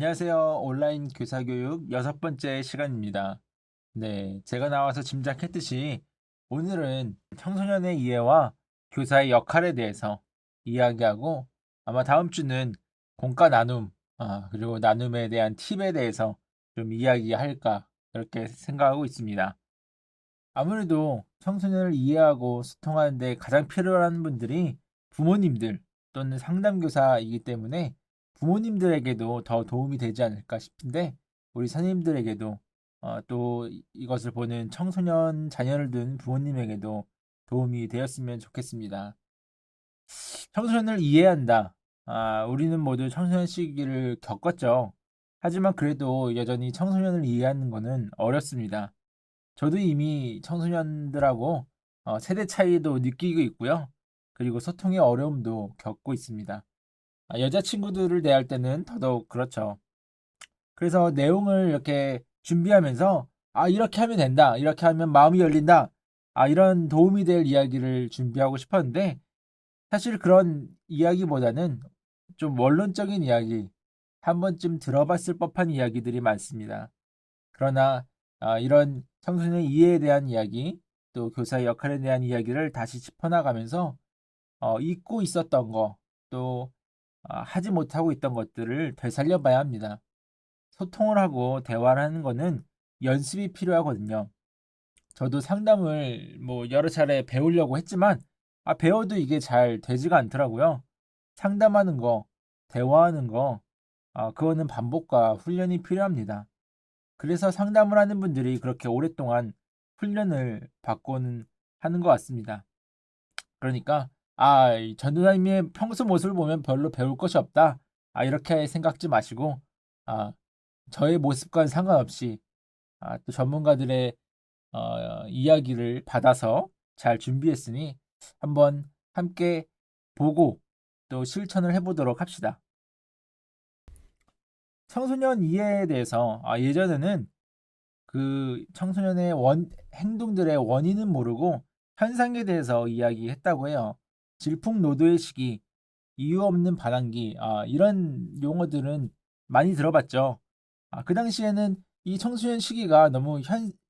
안녕하세요. 온라인 교사 교육 여섯 번째 시간입니다. 네, 제가 나와서 짐작했듯이 오늘은 청소년의 이해와 교사의 역할에 대해서 이야기하고 아마 다음 주는 공과 나눔, 그리고 나눔에 대한 팁에 대해서 좀 이야기할까 그렇게 생각하고 있습니다. 아무래도 청소년을 이해하고 소통하는 데 가장 필요한 분들이 부모님들 또는 상담교사이기 때문에 부모님들에게도 더 도움이 되지 않을까 싶은데 우리 선생님들에게도 또 이것을 보는 청소년 자녀를 둔 부모님에게도 도움이 되었으면 좋겠습니다. 청소년을 이해한다. 우리는 모두 청소년 시기를 겪었죠. 하지만 그래도 여전히 청소년을 이해하는 것은 어렵습니다. 저도 이미 청소년들하고 세대 차이도 느끼고 있고요. 그리고 소통의 어려움도 겪고 있습니다. 여자친구들을 대할 때는 더더욱 그렇죠. 그래서 내용을 이렇게 준비하면서 이렇게 하면 된다. 이렇게 하면 마음이 열린다. 이런 도움이 될 이야기를 준비하고 싶었는데 사실 그런 이야기보다는 좀 원론적인 이야기, 한 번쯤 들어봤을 법한 이야기들이 많습니다. 그러나 이런 청소년 이해에 대한 이야기, 또 교사의 역할에 대한 이야기를 다시 짚어나가면서 잊고 있었던 거, 또 하지 못하고 있던 것들을 되살려 봐야 합니다. 소통을 하고 대화를 하는 거는 연습이 필요하거든요. 저도 상담을 뭐 여러 차례 배우려고 했지만 배워도 이게 잘 되지가 않더라고요. 상담하는 거, 대화하는 거, 그거는 반복과 훈련이 필요합니다. 그래서 상담을 하는 분들이 그렇게 오랫동안 훈련을 받고는 하는 것 같습니다. 그러니까 이 전도사님의 평소 모습을 보면 별로 배울 것이 없다. 이렇게 생각지 마시고 아, 저의 모습과는 상관없이 또 전문가들의 이야기를 받아서 잘 준비했으니 한번 함께 보고 또 실천을 해보도록 합시다. 청소년 이해에 대해서 예전에는 그 청소년의 행동들의 원인은 모르고 현상에 대해서 이야기했다고 해요. 질풍노도의 시기, 이유 없는 반항기, 이런 용어들은 많이 들어봤죠. 그 당시에는 이 청소년 시기가 너무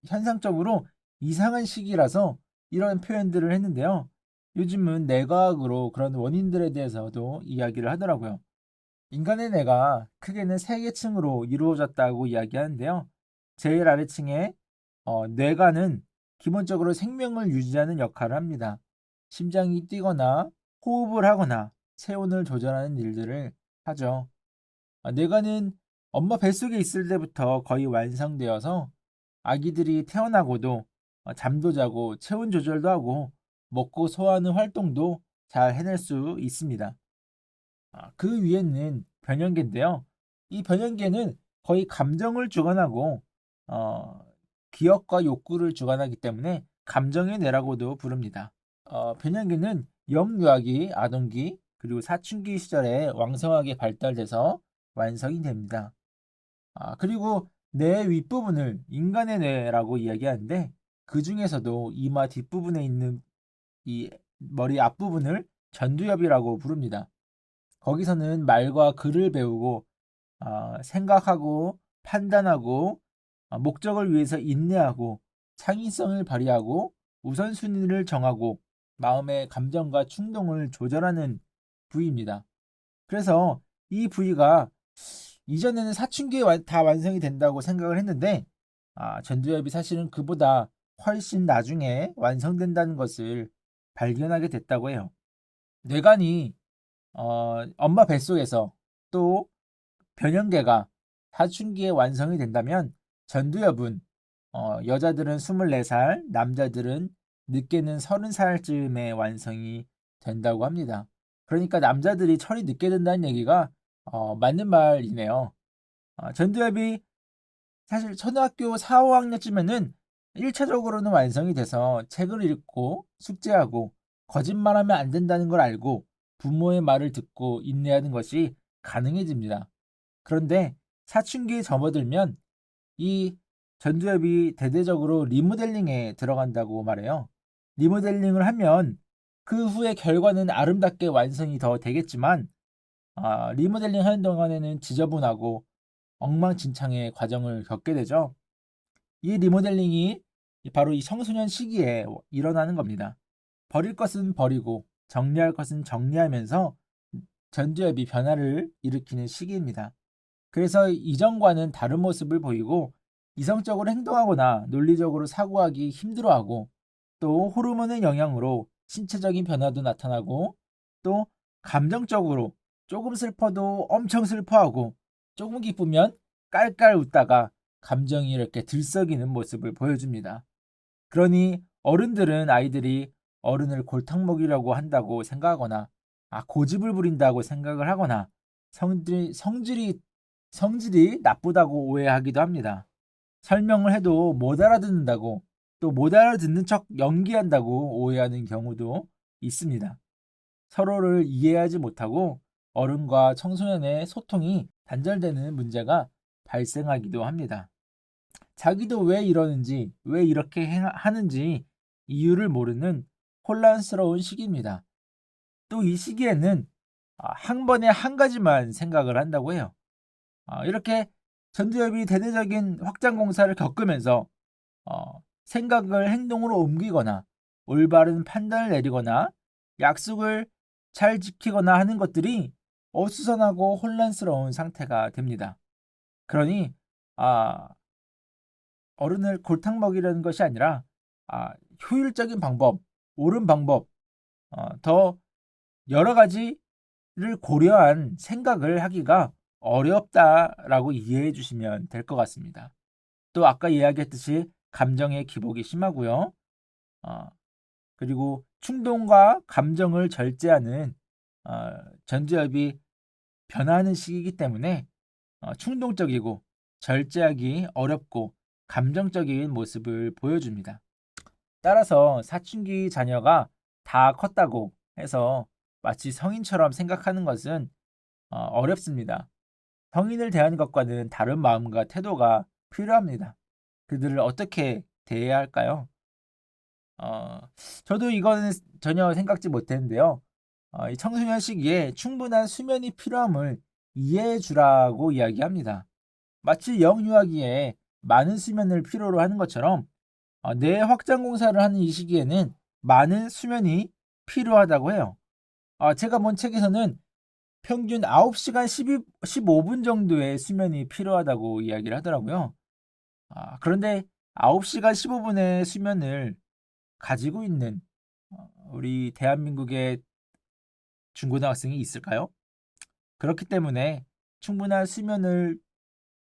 현상적으로 이상한 시기라서 이런 표현들을 했는데요. 요즘은 뇌과학으로 그런 원인들에 대해서도 이야기를 하더라고요. 인간의 뇌가 크게는 세 계층으로 이루어졌다고 이야기하는데요. 제일 아래층에 뇌가는 기본적으로 생명을 유지하는 역할을 합니다. 심장이 뛰거나 호흡을 하거나 체온을 조절하는 일들을 하죠. 뇌가는 엄마 뱃속에 있을 때부터 거의 완성되어서 아기들이 태어나고도 잠도 자고 체온 조절도 하고 먹고 소화하는 활동도 잘 해낼 수 있습니다. 그 위에는 변형계인데요. 이 변형계는 거의 감정을 주관하고 어, 기억과 욕구를 주관하기 때문에 감정의 뇌라고도 부릅니다. 변형계는 영유아기, 아동기, 그리고 사춘기 시절에 왕성하게 발달돼서 완성이 됩니다. 그리고 뇌 윗부분을 인간의 뇌라고 이야기하는데 그 중에서도 이마 뒷부분에 있는 이 머리 앞부분을 전두엽이라고 부릅니다. 거기서는 말과 글을 배우고 생각하고 판단하고 목적을 위해서 인내하고 창의성을 발휘하고 우선순위를 정하고 마음의 감정과 충동을 조절하는 부위입니다. 그래서 이 부위가 이전에는 사춘기에 다 완성이 된다고 생각을 했는데 전두엽이 사실은 그보다 훨씬 나중에 완성된다는 것을 발견하게 됐다고 해요. 뇌관이 엄마 뱃속에서 또 변형계가 사춘기에 완성이 된다면 전두엽은 여자들은 24살, 남자들은 늦게는 30살쯤에 완성이 된다고 합니다. 그러니까 남자들이 철이 늦게 든다는 얘기가 맞는 말이네요. 전두엽이 사실 초등학교 4, 5학년쯤에는 1차적으로는 완성이 돼서 책을 읽고 숙제하고 거짓말하면 안 된다는 걸 알고 부모의 말을 듣고 인내하는 것이 가능해집니다. 그런데 사춘기에 접어들면 이 전두엽이 대대적으로 리모델링에 들어간다고 말해요. 리모델링을 하면 그 후에 결과는 아름답게 완성이 더 되겠지만 리모델링 하는 동안에는 지저분하고 엉망진창의 과정을 겪게 되죠. 이 리모델링이 바로 이 청소년 시기에 일어나는 겁니다. 버릴 것은 버리고 정리할 것은 정리하면서 전두엽이 변화를 일으키는 시기입니다. 그래서 이전과는 다른 모습을 보이고 이성적으로 행동하거나 논리적으로 사고하기 힘들어하고 또 호르몬의 영향으로 신체적인 변화도 나타나고 또 감정적으로 조금 슬퍼도 엄청 슬퍼하고 조금 기쁘면 깔깔 웃다가 감정이 이렇게 들썩이는 모습을 보여줍니다. 그러니 어른들은 아이들이 어른을 골탕 먹이려고 한다고 생각하거나 고집을 부린다고 생각을 하거나 성질이 나쁘다고 오해하기도 합니다. 설명을 해도 못 알아듣는다고 또 못 알아듣는 척 연기한다고 오해하는 경우도 있습니다. 서로를 이해하지 못하고 어른과 청소년의 소통이 단절되는 문제가 발생하기도 합니다. 자기도 왜 이러는지, 왜 이렇게 하는지 이유를 모르는 혼란스러운 시기입니다. 또 이 시기에는 한 번에 한 가지만 생각을 한다고 해요. 이렇게 전두엽이 대대적인 확장 공사를 겪으면서 생각을 행동으로 옮기거나 올바른 판단을 내리거나 약속을 잘 지키거나 하는 것들이 어수선하고 혼란스러운 상태가 됩니다. 그러니 어른을 골탕 먹이려는 것이 아니라 효율적인 방법, 옳은 방법, 더 여러 가지를 고려한 생각을 하기가 어렵다라고 이해해 주시면 될 것 같습니다. 또 아까 이야기했듯이 감정의 기복이 심하고요. 어, 그리고 충동과 감정을 절제하는 전두엽이 변화하는 시기이기 때문에 충동적이고 절제하기 어렵고 감정적인 모습을 보여줍니다. 따라서 사춘기 자녀가 다 컸다고 해서 마치 성인처럼 생각하는 것은 어렵습니다. 성인을 대하는 것과는 다른 마음과 태도가 필요합니다. 그들을 어떻게 대해야 할까요? 어, 저도 이거는 전혀 생각지 못했는데요. 이 청소년 시기에 충분한 수면이 필요함을 이해해 주라고 이야기합니다. 마치 영유아기에 많은 수면을 필요로 하는 것처럼 뇌 확장 공사를 하는 이 시기에는 많은 수면이 필요하다고 해요. 제가 본 책에서는 평균 9시간 15분 정도의 수면이 필요하다고 이야기를 하더라고요. 그런데 9시간 15분의 수면을 가지고 있는 우리 대한민국의 중고등학생이 있을까요? 그렇기 때문에 충분한 수면을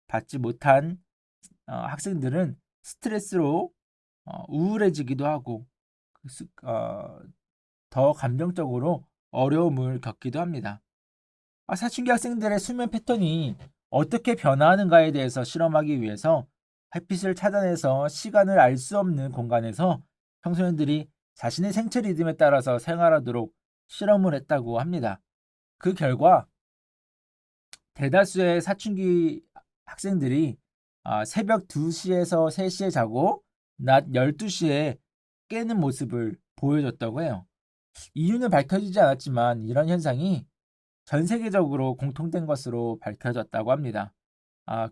받지 못한 학생들은 스트레스로 우울해지기도 하고 더 감정적으로 어려움을 겪기도 합니다. 사춘기 학생들의 수면 패턴이 어떻게 변화하는가에 대해서 실험하기 위해서 햇빛을 차단해서 시간을 알 수 없는 공간에서 청소년들이 자신의 생체 리듬에 따라서 생활하도록 실험을 했다고 합니다. 그 결과 대다수의 사춘기 학생들이 새벽 2시에서 3시에 자고 낮 12시에 깨는 모습을 보여줬다고 해요. 이유는 밝혀지지 않았지만 이런 현상이 전 세계적으로 공통된 것으로 밝혀졌다고 합니다.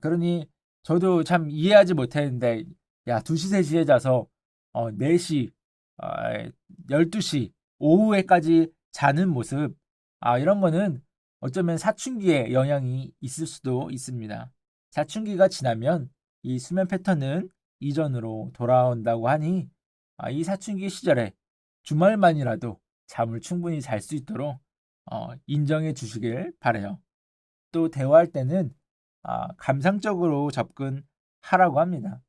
그러니 저도 참 이해하지 못했는데, 야, 2시, 3시에 자서 4시, 12시, 오후에까지 자는 모습, 이런 거는 어쩌면 사춘기에 영향이 있을 수도 있습니다. 사춘기가 지나면 이 수면 패턴은 이전으로 돌아온다고 하니, 이 사춘기 시절에 주말만이라도 잠을 충분히 잘 수 있도록 인정해 주시길 바래요. 또 대화할 때는 감상적으로 접근하라고 합니다.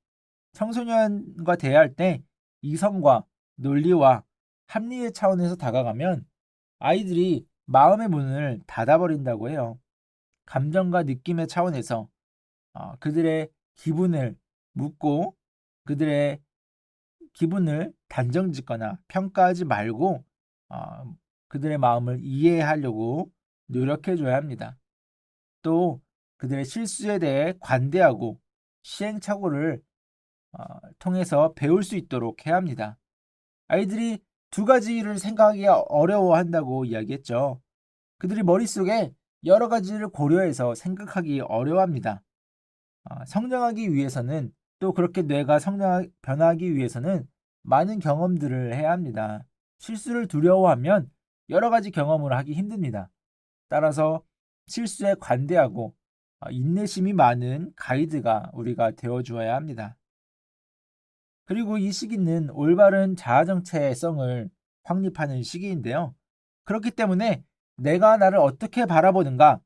청소년과 대화할 때 이성과 논리와 합리의 차원에서 다가가면 아이들이 마음의 문을 닫아버린다고 해요. 감정과 느낌의 차원에서 그들의 기분을 묻고 그들의 기분을 단정짓거나 평가하지 말고 그들의 마음을 이해하려고 노력해 줘야 합니다. 또 그들의 실수에 대해 관대하고 시행착오를 통해서 배울 수 있도록 해야 합니다. 아이들이 두 가지를 생각하기 어려워한다고 이야기했죠. 그들이 머릿속에 여러 가지를 고려해서 생각하기 어려워합니다. 성장하기 위해서는 또 그렇게 뇌가 변화하기 위해서는 많은 경험들을 해야 합니다. 실수를 두려워하면 여러 가지 경험을 하기 힘듭니다. 따라서 실수에 관대하고 인내심이 많은 가이드가 우리가 되어 주어야 합니다. 그리고 이 시기는 올바른 자아 정체성을 확립하는 시기인데요. 그렇기 때문에 내가 나를 어떻게 바라보는가,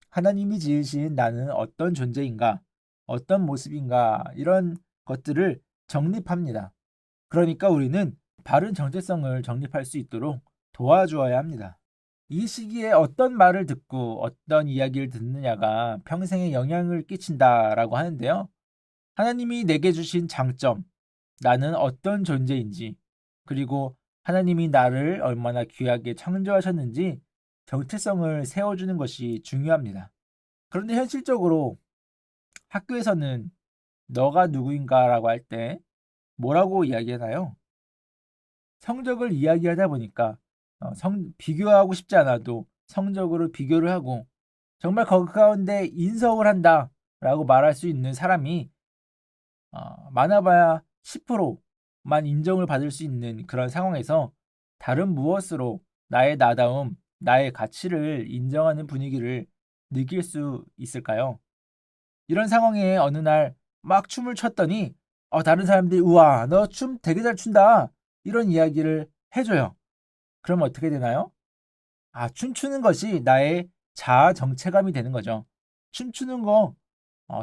하나님이 지으신 나는 어떤 존재인가, 어떤 모습인가, 이런 것들을 정립합니다. 그러니까 우리는 바른 정체성을 정립할 수 있도록 도와주어야 합니다. 이 시기에 어떤 말을 듣고 어떤 이야기를 듣느냐가 평생에 영향을 끼친다라고 하는데요. 하나님이 내게 주신 장점, 나는 어떤 존재인지, 그리고 하나님이 나를 얼마나 귀하게 창조하셨는지 정체성을 세워주는 것이 중요합니다. 그런데 현실적으로 학교에서는 너가 누구인가라고 할 때 뭐라고 이야기하나요? 성적을 이야기하다 보니까 비교하고 싶지 않아도 성적으로 비교를 하고 정말 그 가운데 인성을 한다라고 말할 수 있는 사람이 많아봐야 10%만 인정을 받을 수 있는 그런 상황에서 다른 무엇으로 나의 나다움, 나의 가치를 인정하는 분위기를 느낄 수 있을까요? 이런 상황에 어느 날 막 춤을 췄더니 다른 사람들이 우와, 너 춤 되게 잘 춘다. 이런 이야기를 해줘요. 그럼 어떻게 되나요? 춤추는 것이 나의 자아 정체감이 되는 거죠. 춤추는 거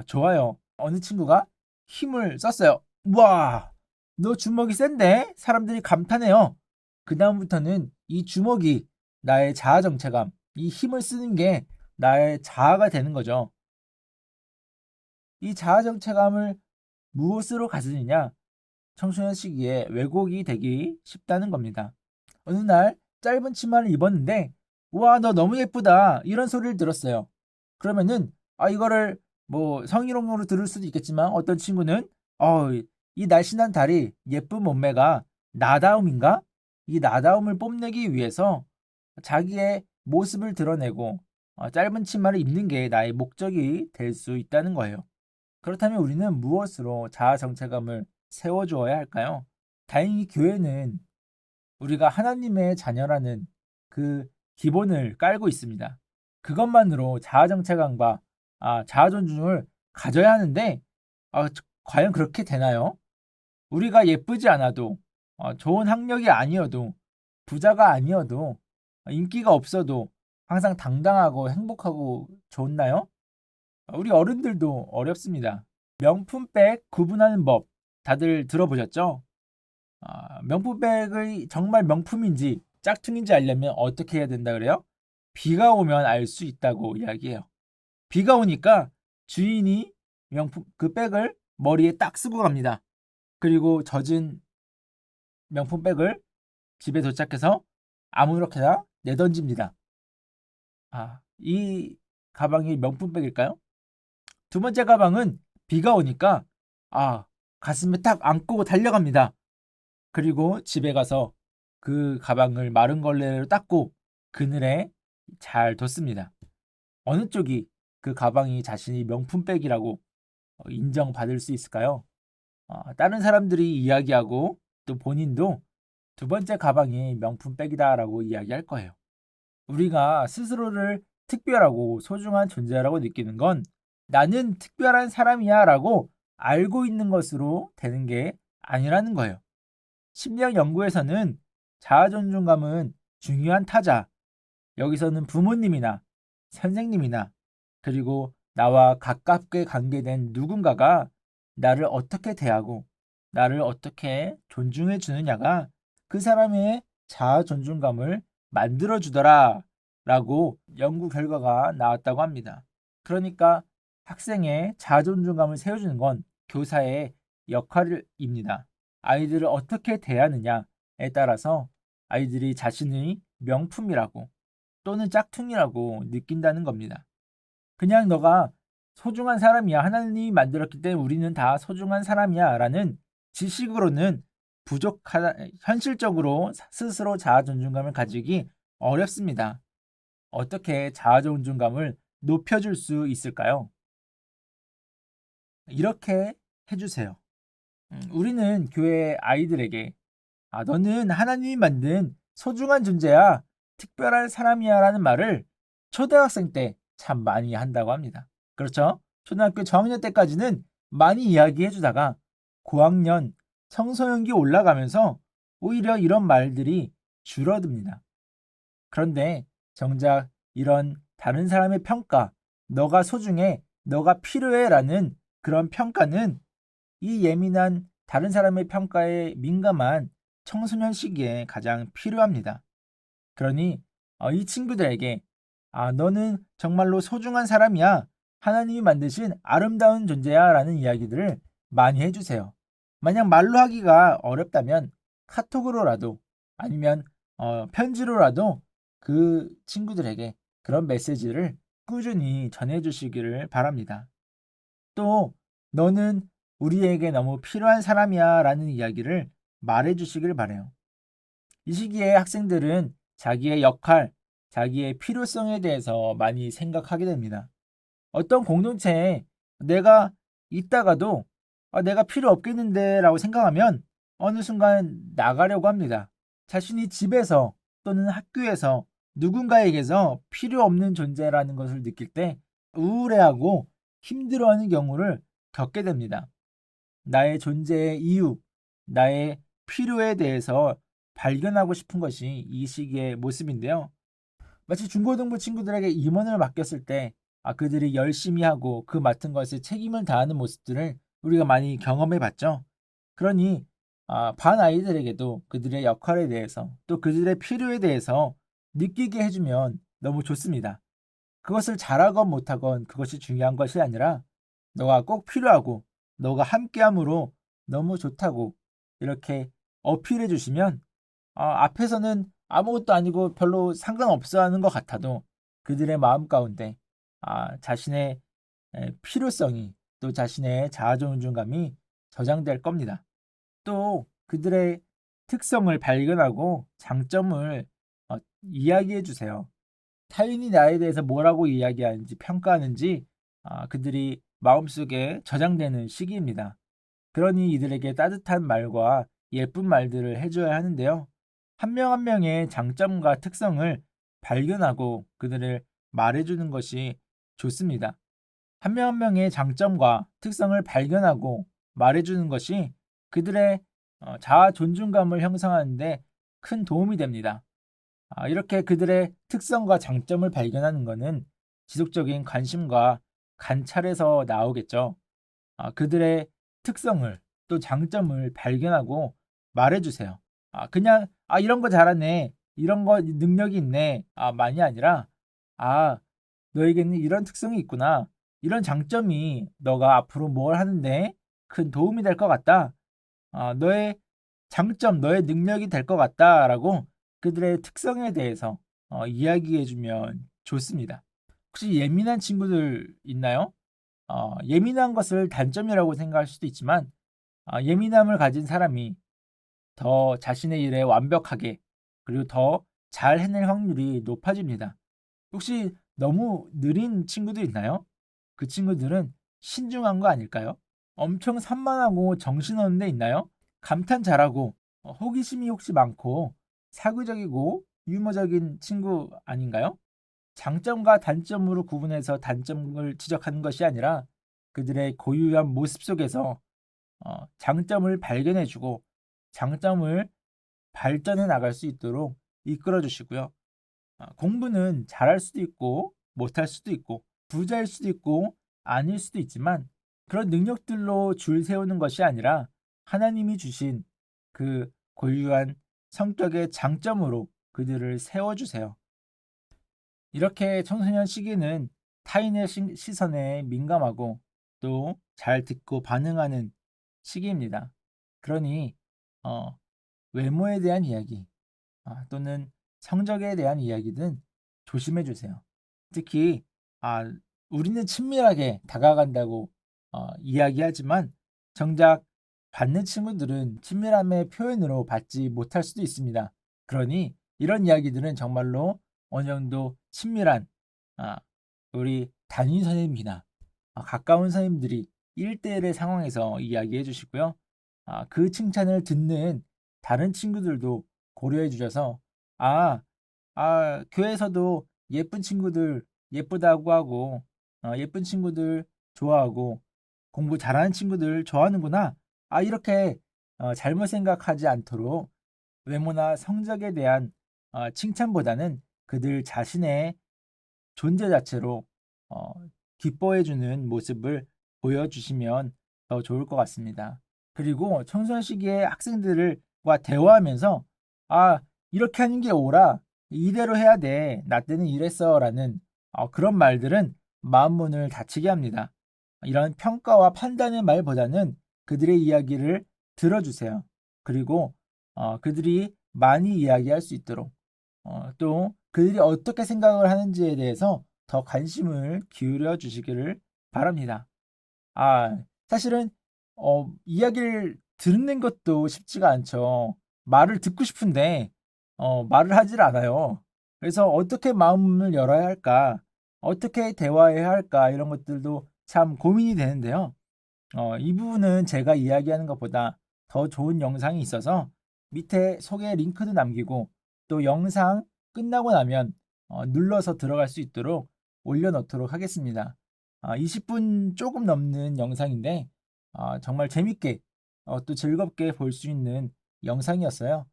좋아요. 어느 친구가 힘을 썼어요. 우와, 너 주먹이 센데? 사람들이 감탄해요. 그다음부터는 이 주먹이 나의 자아 정체감, 이 힘을 쓰는 게 나의 자아가 되는 거죠. 이 자아 정체감을 무엇으로 가지느냐? 청소년 시기에 왜곡이 되기 쉽다는 겁니다. 어느 날 짧은 치마를 입었는데 우와 너 너무 예쁘다 이런 소리를 들었어요. 그러면은 이거를 뭐 성희롱으로 들을 수도 있겠지만 어떤 친구는 이 날씬한 다리 예쁜 몸매가 나다움인가? 이 나다움을 뽐내기 위해서 자기의 모습을 드러내고 짧은 치마를 입는 게 나의 목적이 될 수 있다는 거예요. 그렇다면 우리는 무엇으로 자아 정체감을 세워주어야 할까요? 다행히 교회는 우리가 하나님의 자녀라는 그 기본을 깔고 있습니다. 그것만으로 자아 정체감과 자아 존중을 가져야 하는데 과연 그렇게 되나요? 우리가 예쁘지 않아도 좋은 학력이 아니어도 부자가 아니어도 인기가 없어도 항상 당당하고 행복하고 좋나요? 우리 어른들도 어렵습니다. 명품백 구분하는 법 다들 들어보셨죠? 명품백의 정말 명품인지 짝퉁인지 알려면 어떻게 해야 된다 그래요? 비가 오면 알 수 있다고 이야기해요. 비가 오니까 주인이 명품 그 백을 머리에 딱 쓰고 갑니다. 그리고 젖은 명품백을 집에 도착해서 아무렇게나 내던집니다. 이 가방이 명품백일까요? 두 번째 가방은 비가 오니까 가슴에 딱 안고 달려갑니다. 그리고 집에 가서 그 가방을 마른 걸레로 닦고 그늘에 잘 뒀습니다. 어느 쪽이 그 가방이 자신이 명품백이라고 인정받을 수 있을까요? 다른 사람들이 이야기하고 또 본인도 두 번째 가방이 명품백이다라고 이야기할 거예요. 우리가 스스로를 특별하고 소중한 존재라고 느끼는 건 나는 특별한 사람이야라고 알고 있는 것으로 되는 게 아니라는 거예요. 심리학 연구에서는 자아 존중감은 중요한 타자, 여기서는 부모님이나 선생님이나 그리고 나와 가깝게 관계된 누군가가 나를 어떻게 대하고 나를 어떻게 존중해 주느냐가 그 사람의 자아 존중감을 만들어 주더라 라고 연구 결과가 나왔다고 합니다. 그러니까 학생의 자아 존중감을 세워주는 건 교사의 역할입니다. 아이들을 어떻게 대하느냐에 따라서 아이들이 자신의 명품이라고 또는 짝퉁이라고 느낀다는 겁니다. 그냥 너가 소중한 사람이야. 하나님이 만들었기 때문에 우리는 다 소중한 사람이야. 라는 지식으로는 부족하다, 현실적으로 스스로 자아 존중감을 가지기 어렵습니다. 어떻게 자아 존중감을 높여줄 수 있을까요? 이렇게 해주세요. 우리는 교회 아이들에게 너는 하나님이 만든 소중한 존재야, 특별한 사람이야 라는 말을 초등학생 때 참 많이 한다고 합니다. 그렇죠? 초등학교 저학년 때까지는 많이 이야기해 주다가 고학년 청소년기 올라가면서 오히려 이런 말들이 줄어듭니다. 그런데 정작 이런 다른 사람의 평가, 너가 소중해, 너가 필요해 라는 그런 평가는 이 예민한 다른 사람의 평가에 민감한 청소년 시기에 가장 필요합니다. 그러니 이 친구들에게 너는 정말로 소중한 사람이야. 하나님이 만드신 아름다운 존재야 라는 이야기들을 많이 해주세요. 만약 말로 하기가 어렵다면 카톡으로라도 아니면 편지로라도 그 친구들에게 그런 메시지를 꾸준히 전해주시기를 바랍니다. 또 너는 우리에게 너무 필요한 사람이야 라는 이야기를 말해주시길 바래요. 이 시기에 학생들은 자기의 역할, 자기의 필요성에 대해서 많이 생각하게 됩니다. 어떤 공동체에 내가 있다가도 내가 필요 없겠는데 라고 생각하면 어느 순간 나가려고 합니다. 자신이 집에서 또는 학교에서 누군가에게서 필요 없는 존재라는 것을 느낄 때 우울해하고 힘들어하는 경우를 겪게 됩니다. 나의 존재의 이유, 나의 필요에 대해서 발견하고 싶은 것이 이 시기의 모습인데요. 마치 중고등부 친구들에게 임원을 맡겼을 때 그들이 열심히 하고 그 맡은 것에 책임을 다하는 모습들을 우리가 많이 경험해 봤죠. 그러니 반 아이들에게도 그들의 역할에 대해서 또 그들의 필요에 대해서 느끼게 해주면 너무 좋습니다. 그것을 잘하건 못하건 그것이 중요한 것이 아니라 너가 꼭 필요하고 너가 함께함으로 너무 좋다고 이렇게 어필해 주시면 앞에서는 아무것도 아니고 별로 상관없어 하는 것 같아도 그들의 마음 가운데 자신의 필요성이 또 자신의 자아존중감이 저장될 겁니다. 또 그들의 특성을 발견하고 장점을 이야기해 주세요. 타인이 나에 대해서 뭐라고 이야기하는지 평가하는지 그들이 마음속에 저장되는 시기입니다. 그러니 이들에게 따뜻한 말과 예쁜 말들을 해줘야 하는데요. 한 명 한 명의 장점과 특성을 발견하고 그들을 말해주는 것이 좋습니다. 한 명 한 명의 장점과 특성을 발견하고 말해주는 것이 그들의 자아 존중감을 형성하는 데 큰 도움이 됩니다. 이렇게 그들의 특성과 장점을 발견하는 것은 지속적인 관심과 관찰에서 나오겠죠. 그들의 특성을 또 장점을 발견하고 말해주세요. 그냥 이런 거 잘하네, 이런 거 능력이 있네, 많이 아니라 너에게는 이런 특성이 있구나, 이런 장점이 너가 앞으로 뭘 하는데 큰 도움이 될 것 같다. 너의 장점, 너의 능력이 될 것 같다라고 그들의 특성에 대해서 이야기해주면 좋습니다. 혹시 예민한 친구들 있나요? 예민한 것을 단점이라고 생각할 수도 있지만 예민함을 가진 사람이 더 자신의 일에 완벽하게 그리고 더 잘 해낼 확률이 높아집니다. 혹시 너무 느린 친구도 있나요? 그 친구들은 신중한 거 아닐까요? 엄청 산만하고 정신없는 데 있나요? 감탄 잘하고 호기심이 혹시 많고 사교적이고 유머적인 친구 아닌가요? 장점과 단점으로 구분해서 단점을 지적하는 것이 아니라 그들의 고유한 모습 속에서 장점을 발견해주고 장점을 발전해 나갈 수 있도록 이끌어 주시고요. 공부는 잘할 수도 있고 못할 수도 있고 부자일 수도 있고 아닐 수도 있지만 그런 능력들로 줄 세우는 것이 아니라 하나님이 주신 그 고유한 성격의 장점으로 그들을 세워주세요. 이렇게 청소년 시기는 타인의 시선에 민감하고 또 잘 듣고 반응하는 시기입니다. 그러니 외모에 대한 이야기 또는 성적에 대한 이야기든 조심해 주세요. 특히 우리는 친밀하게 다가간다고 이야기하지만 정작 받는 친구들은 친밀함의 표현으로 받지 못할 수도 있습니다. 그러니 이런 이야기들은 정말로 어느 정도 친밀한 우리 담임 선생님이나 가까운 선생님들이 1대1의 상황에서 이야기해 주시고요. 그 칭찬을 듣는 다른 친구들도 고려해 주셔서 아, 교회에서도 예쁜 친구들 예쁘다고 하고 예쁜 친구들 좋아하고 공부 잘하는 친구들 좋아하는구나. 이렇게 잘못 생각하지 않도록 외모나 성적에 대한 칭찬보다는 그들 자신의 존재 자체로 어, 기뻐해주는 모습을 보여주시면 더 좋을 것 같습니다. 그리고 청소년 시기에 학생들과 대화하면서 이렇게 하는 게 옳아. 이대로 해야 돼. 나 때는 이랬어. 라는 그런 말들은 마음문을 닫히게 합니다. 이런 평가와 판단의 말보다는 그들의 이야기를 들어주세요. 그리고 그들이 많이 이야기할 수 있도록 또 그들이 어떻게 생각을 하는지에 대해서 더 관심을 기울여 주시기를 바랍니다. 사실은 이야기를 듣는 것도 쉽지가 않죠. 말을 듣고 싶은데 말을 하질 않아요. 그래서 어떻게 마음을 열어야 할까? 어떻게 대화해야 할까? 이런 것들도 참 고민이 되는데요. 이 부분은 제가 이야기하는 것보다 더 좋은 영상이 있어서 밑에 소개 링크도 남기고 또 영상 끝나고 나면 눌러서 들어갈 수 있도록 올려놓도록 하겠습니다. 20분 조금 넘는 영상인데 정말 재밌게 또 즐겁게 볼 수 있는 영상이었어요.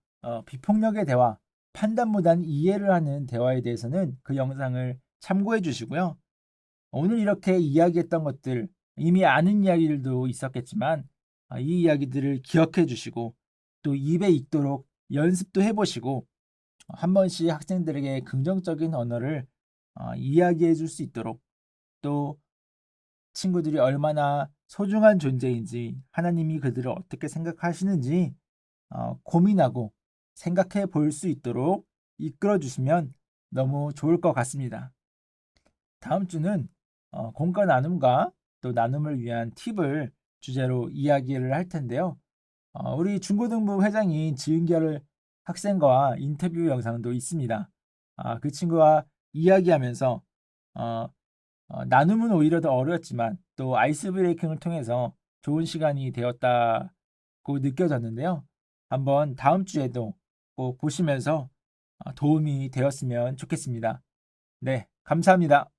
비폭력의 대화, 판단보단 이해를 하는 대화에 대해서는 그 영상을 참고해 주시고요. 오늘 이렇게 이야기했던 것들 이미 아는 이야기들도 있었겠지만 이 이야기들을 기억해 주시고 또 입에 익도록 연습도 해보시고 한 번씩 학생들에게 긍정적인 언어를 이야기해 줄 수 있도록 또 친구들이 얼마나 소중한 존재인지 하나님이 그들을 어떻게 생각하시는지 고민하고 생각해 볼 수 있도록 이끌어 주시면 너무 좋을 것 같습니다. 다음 주는 공과 나눔과 또 나눔을 위한 팁을 주제로 이야기를 할 텐데요. 우리 중고등부 회장인 지은결 학생과 인터뷰 영상도 있습니다. 그 친구와 이야기하면서 어, 나눔은 오히려 더 어려웠지만 또 아이스 브레이킹을 통해서 좋은 시간이 되었다고 느껴졌는데요. 한번 다음 주에도 꼭 보시면서 도움이 되었으면 좋겠습니다. 네, 감사합니다.